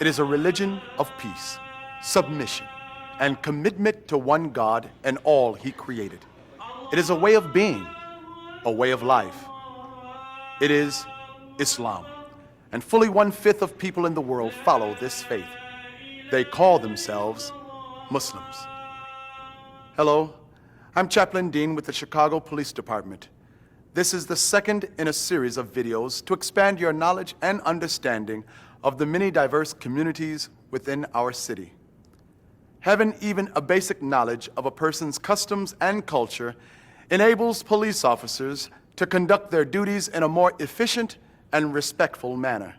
It is a religion of peace, submission, and commitment to one God and all He created. It is a way of being, a way of life. It is Islam, and fully 1/5 of people in the world follow this faith. They call themselves Muslims. Hello, I'm Chaplain Dean with the Chicago Police Department. This is the second in a series of videos to expand your knowledge and understanding of the many diverse communities within our city. Having even a basic knowledge of a person's customs and culture enables police officers to conduct their duties in a more efficient and respectful manner.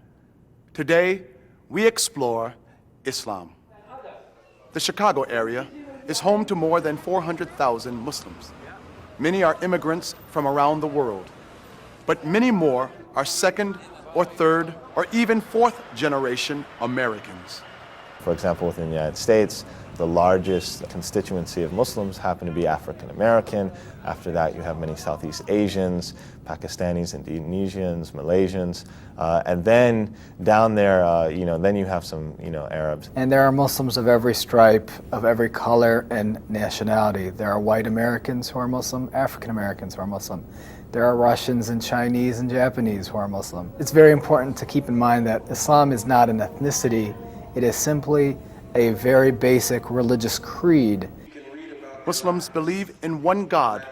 Today, we explore Islam. The Chicago area is home to more than 400,000 Muslims. Many are immigrants from around the world, but many more are second or third or even fourth generation Americans. For example, within the United States, the largest constituency of Muslims happen to be African American. After that, you have many Southeast Asians, Pakistanis, Indonesians, Malaysians, and then down there, then you have some, Arabs. And there are Muslims of every stripe, of every color and nationality. There are white Americans who are Muslim, African Americans who are Muslim. There are Russians and Chinese and Japanese who are Muslim. It's very important to keep in mind that Islam is not an ethnicity. It is simply a very basic religious creed. Muslims believe in one God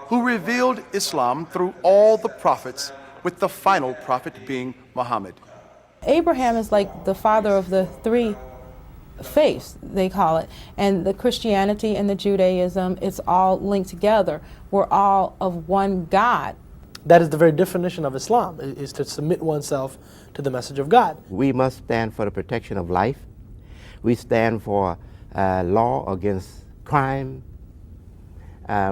who revealed Islam through all the prophets, with the final prophet being Muhammad. Abraham is like the father of the three faiths, they call it. And the Christianity and the Judaism, it's all linked together. We're all of one God. That is the very definition of Islam, is to submit oneself to the message of God. We must stand for the protection of life. We stand for law against crime.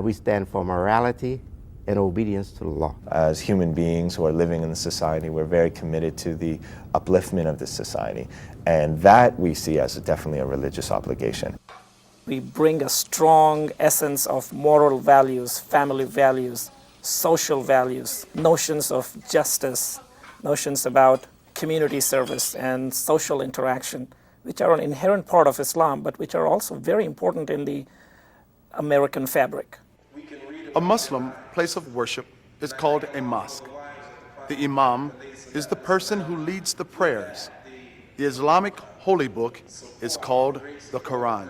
We stand for morality and obedience to the law. As human beings who are living in the society, we're very committed to the upliftment of this society. And that we see as definitely a religious obligation. We bring a strong essence of moral values, family values, social values, notions of justice, notions about community service and social interaction, which are an inherent part of Islam, but which are also very important in the American fabric. A Muslim place of worship is called a mosque. The imam is the person who leads the prayers. The Islamic holy book is called the Quran,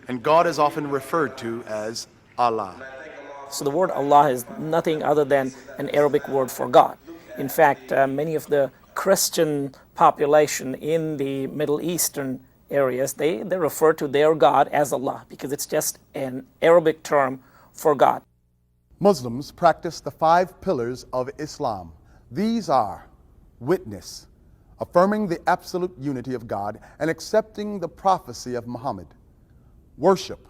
and God is often referred to as Allah. So the word Allah is nothing other than an Arabic word for God. In fact, many of the Christian population in the Middle Eastern areas, they refer to their God as Allah because it's just an Arabic term for God. Muslims practice the 5 pillars of Islam. These are witness, affirming the absolute unity of God and accepting the prophecy of Muhammad; worship,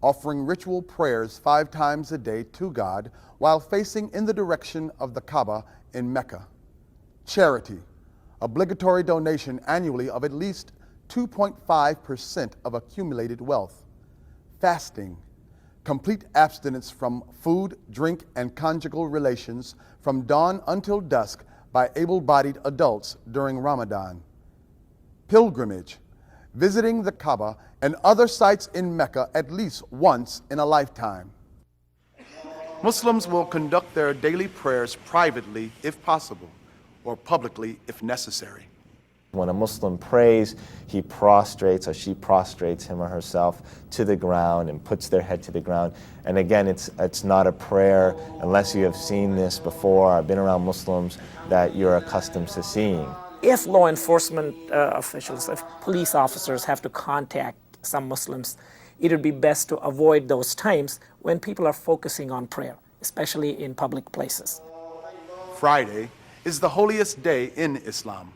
offering ritual prayers 5 times a day to God while facing in the direction of the Kaaba in Mecca; charity, obligatory donation annually of at least 2.5% of accumulated wealth; fasting, complete abstinence from food, drink, and conjugal relations from dawn until dusk by able-bodied adults during Ramadan; pilgrimage, visiting the Kaaba and other sites in Mecca at least once in a lifetime. Muslims will conduct their daily prayers privately if possible, or publicly if necessary. When a Muslim prays, he prostrates or she prostrates him or herself to the ground and puts their head to the ground. And again, it's not a prayer unless you have seen this before or been around Muslims that you're accustomed to seeing. If law enforcement officials, if police officers have to contact some Muslims, it would be best to avoid those times when people are focusing on prayer, especially in public places. Friday is the holiest day in Islam.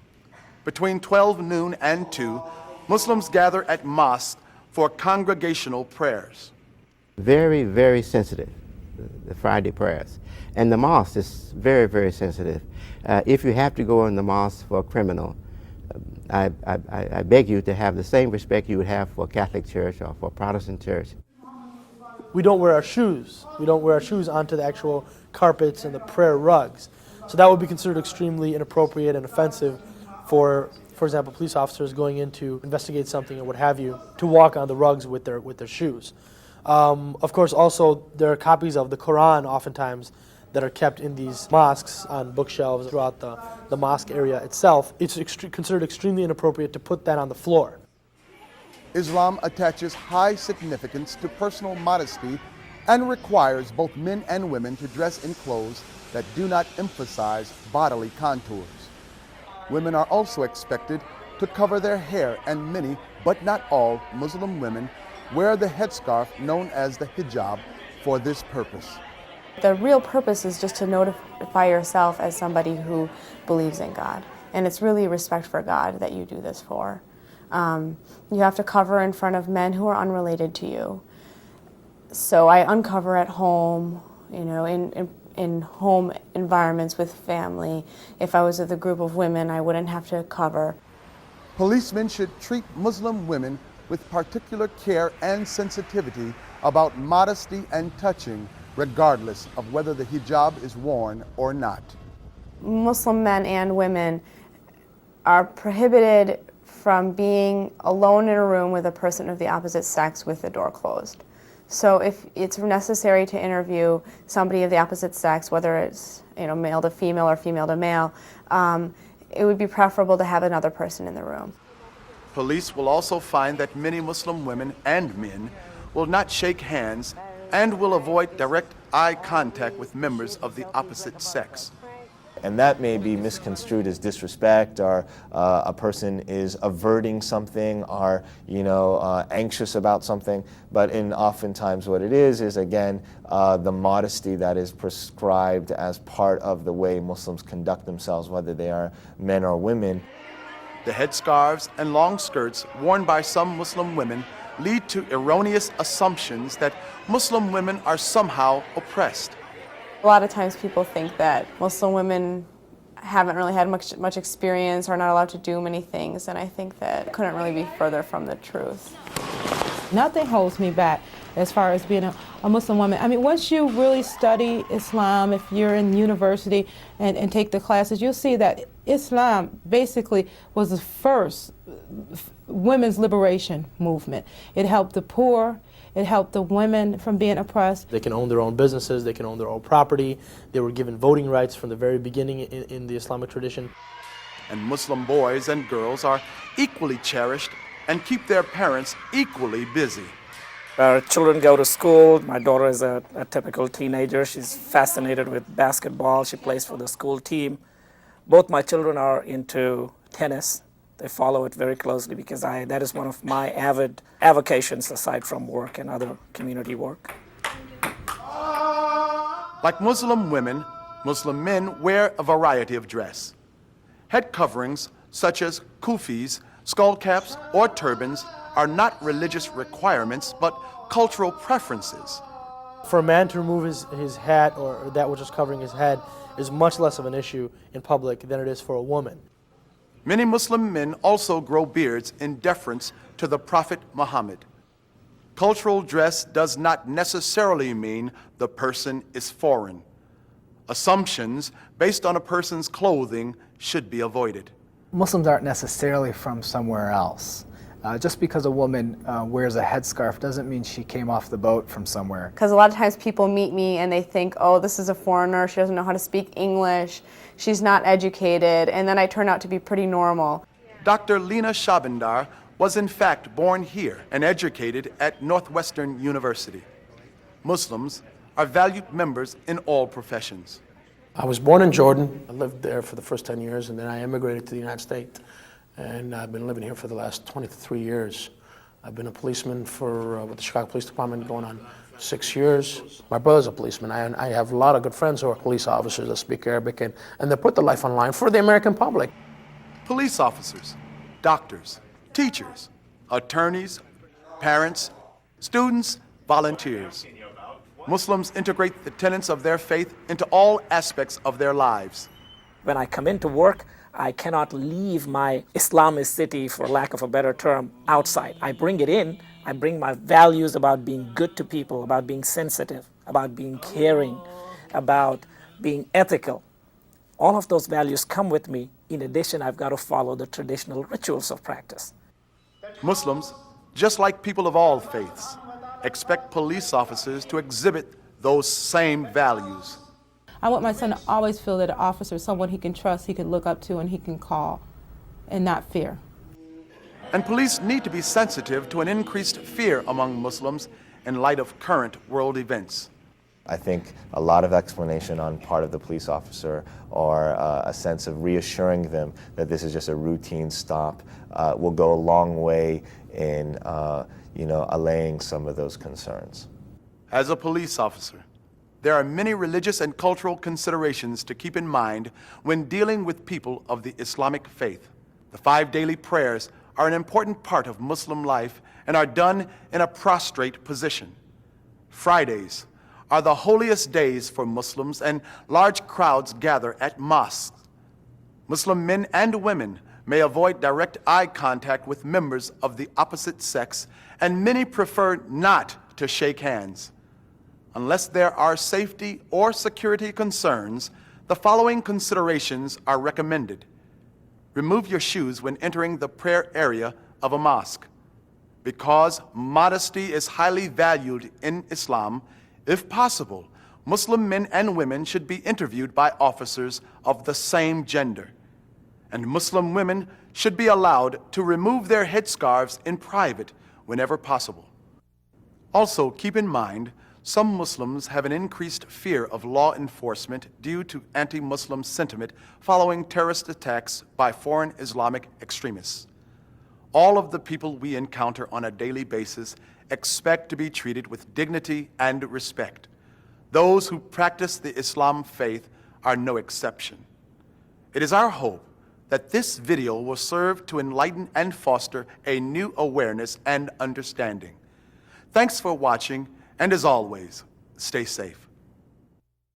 Between 12 noon and 2, Muslims gather at mosques for congregational prayers. Very, very sensitive, the Friday prayers. And the mosque is very, very sensitive. If you have to go in the mosque for a criminal, I beg you to have the same respect you would have for a Catholic church or for a Protestant church. We don't wear our shoes. We don't wear our shoes onto the actual carpets and the prayer rugs. So that would be considered extremely inappropriate and offensive for example, police officers going in to investigate something or what have you, to walk on the rugs with their shoes. Of course, also there are copies of the Quran oftentimes that are kept in these mosques on bookshelves throughout the mosque area itself. It's considered extremely inappropriate to put that on the floor. Islam attaches high significance to personal modesty and requires both men and women to dress in clothes that do not emphasize bodily contours. Women are also expected to cover their hair, and many, but not all, Muslim women wear the headscarf known as the hijab for this purpose. The real purpose is just to notify yourself as somebody who believes in God. And it's really respect for God that you do this for. You have to cover in front of men who are unrelated to you. So I uncover at home, you know, in home environments with family. If I was with a group of women, I wouldn't have to cover. Policemen should treat Muslim women with particular care and sensitivity about modesty and touching, regardless of whether the hijab is worn or not. Muslim men and women are prohibited from being alone in a room with a person of the opposite sex with the door closed. So if it's necessary to interview somebody of the opposite sex, whether it's, you know, male to female or female to male, it would be preferable to have another person in the room. Police will also find that many Muslim women and men will not shake hands and will avoid direct eye contact with members of the opposite sex. And that may be misconstrued as disrespect, or a person is averting something, or anxious about something. But oftentimes what it is again the modesty that is prescribed as part of the way Muslims conduct themselves, whether they are men or women. The headscarves and long skirts worn by some Muslim women lead to erroneous assumptions that Muslim women are somehow oppressed. A lot of times people think that Muslim women haven't really had much experience or are not allowed to do many things, and I think that it couldn't really be further from the truth. Nothing holds me back as far as being a Muslim woman. I mean, once you really study Islam, if you're in university and take the classes, you'll see that Islam basically was the first women's liberation movement. It helped the poor. It helped the women from being oppressed. They can own their own businesses, they can own their own property. They were given voting rights from the very beginning in the Islamic tradition. And Muslim boys and girls are equally cherished and keep their parents equally busy. Our children go to school. My daughter is a typical teenager. She's fascinated with basketball. She plays for the school team. Both my children are into tennis. They follow it very closely because that is one of my avid avocations aside from work and other community work. Like Muslim women, Muslim men wear a variety of dress. Head coverings such as kufis, skull caps, or turbans are not religious requirements but cultural preferences. For a man to remove his hat or that which is covering his head is much less of an issue in public than it is for a woman. Many Muslim men also grow beards in deference to the Prophet Muhammad. Cultural dress does not necessarily mean the person is foreign. Assumptions based on a person's clothing should be avoided. Muslims aren't necessarily from somewhere else. Just because a woman wears a headscarf doesn't mean she came off the boat from somewhere. Because a lot of times people meet me and they think, oh, this is a foreigner, she doesn't know how to speak English, she's not educated, and then I turn out to be pretty normal. Dr. Lena Shabandar was in fact born here and educated at Northwestern University. Muslims are valued members in all professions. I was born in Jordan. I lived there for the first 10 years, and then I immigrated to the United States. And I've been living here for the last 23 years. I've been a policeman with the Chicago Police Department going on 6 years. My brother's a policeman. I have a lot of good friends who are police officers that speak Arabic, and they put their life on line for the American public. Police officers, doctors, teachers, attorneys, parents, students, volunteers. Muslims integrate the tenets of their faith into all aspects of their lives. When I come into work, I cannot leave my Islamicity, for lack of a better term, outside. I bring it in. I bring my values about being good to people, about being sensitive, about being caring, about being ethical. all of those values come with me. In addition, I've got to follow the traditional rituals of practice. Muslims, just like people of all faiths, expect police officers to exhibit those same values. I want my son to always feel that an officer is someone he can trust, he can look up to, and he can call, and not fear. And police need to be sensitive to an increased fear among Muslims in light of current world events. I think a lot of explanation on part of the police officer or a sense of reassuring them that this is just a routine stop will go a long way in allaying some of those concerns. As a police officer, there are many religious and cultural considerations to keep in mind when dealing with people of the Islamic faith. The 5 daily prayers are an important part of Muslim life and are done in a prostrate position. Fridays are the holiest days for Muslims, and large crowds gather at mosques. Muslim men and women may avoid direct eye contact with members of the opposite sex, and many prefer not to shake hands. Unless there are safety or security concerns, the following considerations are recommended. Remove your shoes when entering the prayer area of a mosque. Because modesty is highly valued in Islam, if possible, Muslim men and women should be interviewed by officers of the same gender. And Muslim women should be allowed to remove their headscarves in private whenever possible. Also, keep in mind, some Muslims have an increased fear of law enforcement due to anti-Muslim sentiment following terrorist attacks by foreign Islamic extremists. All of the people we encounter on a daily basis expect to be treated with dignity and respect. Those who practice the Islam faith are no exception. It is our hope that this video will serve to enlighten and foster a new awareness and understanding. Thanks for watching, and as always, stay safe.